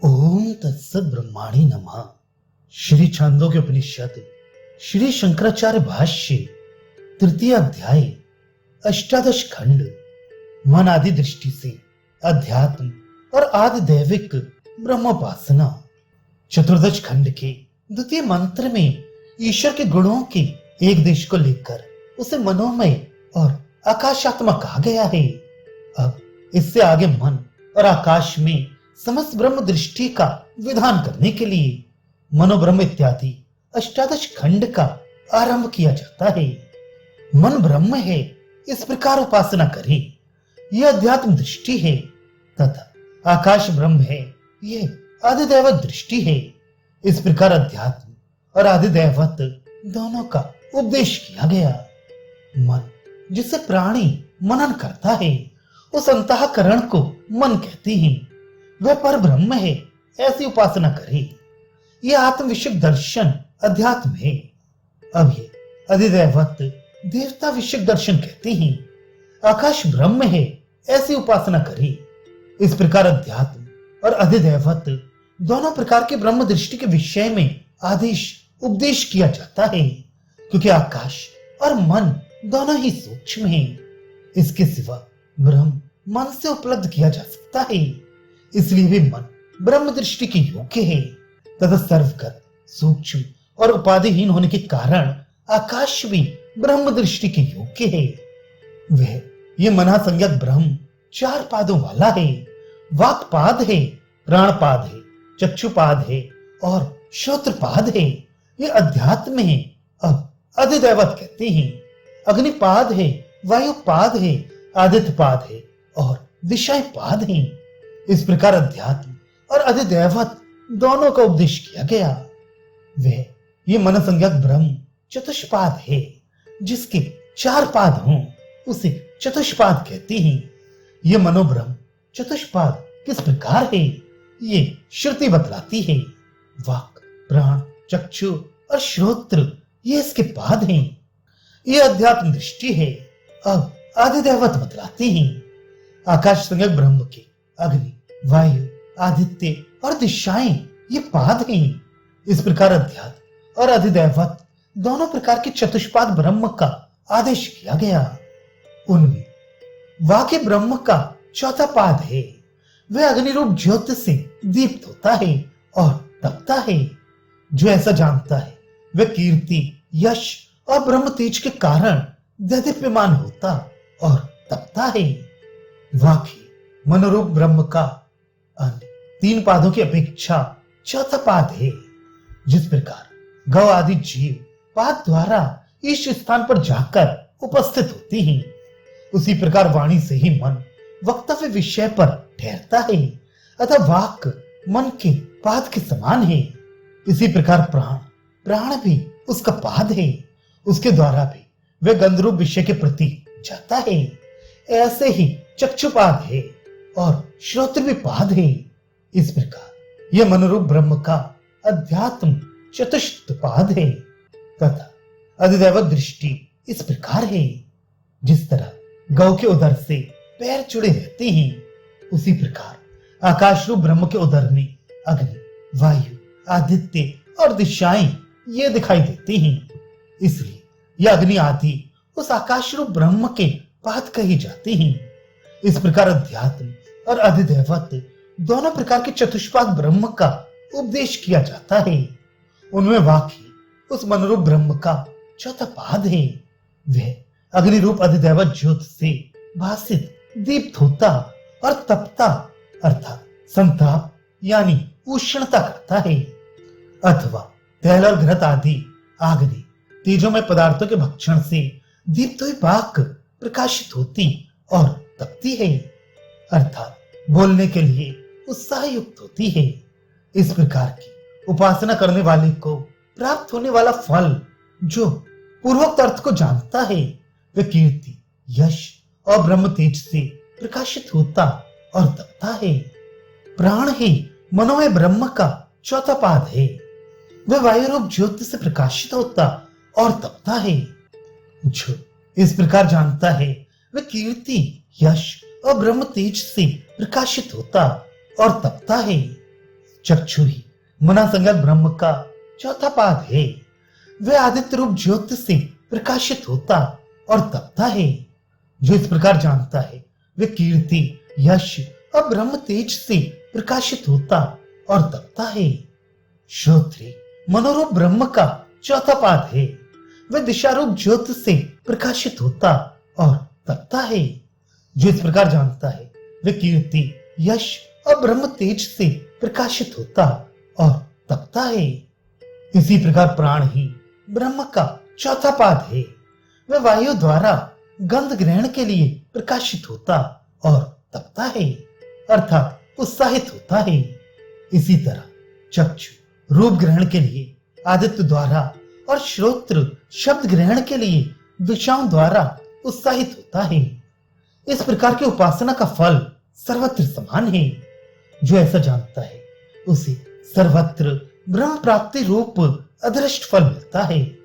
ओम तत्सत ब्रह्माणी नमः। श्री छांदोग्य उपनिषद श्री शंकराचार्य भाष्य तृतीय अध्याय अष्टादश खंड मन आदि दृष्टि से अध्यात्म और आदि दैविक ब्रह्मोपासना। चतुर्दश खंड के द्वितीय मंत्र में ईश्वर के गुणों के एक देश को लेकर उसे मनोमय और आकाशात्मा कहा गया है। अब इससे आगे मन और आकाश में समस्त ब्रह्म दृष्टि का विधान करने के लिए मनोब्रह्म इत्यादि अष्टादश खंड का आरंभ किया जाता है। मन ब्रह्म है, इस प्रकार उपासना करे, यह अध्यात्म दृष्टि है, तथा आकाश ब्रह्म है, यह आदिदैवत दृष्टि है। इस प्रकार अध्यात्म और आदिदैवत दोनों का उपदेश किया गया। मन जिसे प्राणी मनन करता है, उस अंतःकरण को मन कहते हैं। वह पर ब्रह्म है, ऐसी उपासना करे। यह आत्म विषयक दर्शन अध्यात्म है। अब ये अधिदैवत देवता विषयक दर्शन कहते हैं। आकाश ब्रह्म है, ऐसी उपासना करे। इस प्रकार अध्यात्म और अधिदैवत दोनों प्रकार के ब्रह्म दृष्टि के विषय में आदेश उपदेश किया जाता है, क्योंकि आकाश और मन दोनों ही सूक्ष्म हैं। इसके सिवा ब्रह्म मन से उपलब्ध किया जा सकता है, इसलिए भी मन ब्रह्म दृष्टि के योग्य है, तथा सर्वगत सूक्ष्म और उपाधिहीन होने के कारण आकाश भी ब्रह्म दृष्टि के योग्य है। वह ये मना संज्ञक ब्रह्म चार पादों वाला है। वाक्पाद है, प्राणपाद है, चक्षुपाद है और श्रोत्रपाद है। ये अध्यात्म है। अब अधिदैवत कहते हैं। अग्निपाद है, वायुपाद है, आदित्यपाद है और दिशापाद है। इस प्रकार अध्यात्म और अधिदैवत दोनों का उपदेश किया गया। वह ये मन संज्ञक ब्रह्म चतुष्पाद है, जिसके चार पाद हों उसे चतुष्पाद कहते हैं। ये मनोब्रह्म चतुष्पाद किस प्रकार है, ये श्रुति बतलाती है। वाक, प्राण, चक्षु और श्रोत्र ये इसके पाद हैं। ये अध्यात्म दृष्टि है। अब आदिदैवत बतलाते हैं। आकाश संज्ञक ब्रह्म के अग्नि, वायु, आदित्य और दिशाएं ये पाद हैं। इस प्रकार अध्यात्म और अधिदैवत दोनों प्रकार के चतुष्पाद ब्रह्म का आदेश किया गया। उनमें वाक्य ब्रह्म का चौथा पाद है। वह अग्नि रूप ज्योति से दीप्त होता है और तपता है। जो ऐसा जानता है वह कीर्ति, यश और ब्रह्म तेज के कारण दैदीप्यमान होता और तपता है। वाक्य मनोरूप ब्रह्म का अन्य तीन पादों की अपेक्षा चौथा पाद है। जिस प्रकार गौ आदि जीव पाद द्वारा इस स्थान पर जाकर उपस्थित होती हैं, उसी प्रकार वाणी से ही मन वक्तव्य विषय पर ठहरता है, अतः वाक मन के पाद के समान है। इसी प्रकार प्राण भी उसका पाद है। उसके द्वारा भी वह गंधरूप विषय के प्रति जाता है। ऐसे ही चक्षुपाद है और श्रोत्र भी पाद है। इस प्रकार यह मनोरूप ब्रह्म का अध्यात्म चतुष्ट पाद है, तथा अधिदैवत दृष्टि इस प्रकार है। जिस तरह गौ के उदर से पैर जुड़े रहते हैं, उसी प्रकार आकाश रूप ब्रह्म के उदर में अग्नि, वायु, आदित्य और दिशाएं ये दिखाई देती हैं। इसलिए यह अग्नि आदि उस आकाश रूप ब्रह्म के पाद कहे जाते हैं। इस प्रकार अध्यात्म और अधिदैवत दोनों प्रकार के चतुष्पाद ब्रह्म का उपदेश किया जाता है। उनमें वाक्य उस मनोरूप ब्रह्म का चौथा पाद है। वह अग्नि रूप अधिदैवत ज्योति से भासित दीप्त होता और तपता अर्थात संताप यानी उष्णता करता है, अथवा तैल और घृत आदि आग्नि तेजोमय पदार्थों के भक्षण से दीप्त हुई वाक प्रकाशित होती और तपती है, अर्थात बोलने के लिए उत्साह युक्त होती है। इस प्रकार की उपासना करने वाले को प्राप्त होने वाला फल, जो पूर्वोक्त अर्थ को जानता है, वह कीर्ति, यश और ब्रह्म तेज से प्रकाशित होता और तपता है। प्राण ही मनोमय ब्रह्म का चौथा पाद है। वह वायु रूप ज्योति से प्रकाशित होता और तपता है। जो इस प्रकार जानता है वह कीर्ति, यश और ब्रह्म तेज से प्रकाशित होता और तपता है। चक्षु ही मनासंगत ब्रह्म का चौथा पाद है। वह आदित्य रूप ज्योति से प्रकाशित होता और तपता है। जो इस प्रकार जानता है वह कीर्ति, यश और ब्रह्म तेज से प्रकाशित होता और तपता है। श्रोत्री मनोरूप ब्रह्म का चौथा पाद है। वह दिशा रूप ज्योति से प्रकाशित होता और तपता है। जो इस प्रकार जानता है वह कीर्ति, यश और ब्रह्म तेज से प्रकाशित होता और तपता है। इसी प्रकार प्राण ही ब्रह्म का चौथा पाद है। वह वायु द्वारा गंध ग्रहण के लिए प्रकाशित होता और तपता है, अर्थात उत्साहित होता है। इसी तरह चक्षु रूप ग्रहण के लिए आदित्य द्वारा और श्रोत्र शब्द ग्रहण के लिए दिशाओं द्वारा उत्साहित होता है। इस प्रकार की उपासना का फल सर्वत्र समान है। जो ऐसा जानता है उसे सर्वत्र ब्रह्म प्राप्ति रूप अदृष्ट फल मिलता है।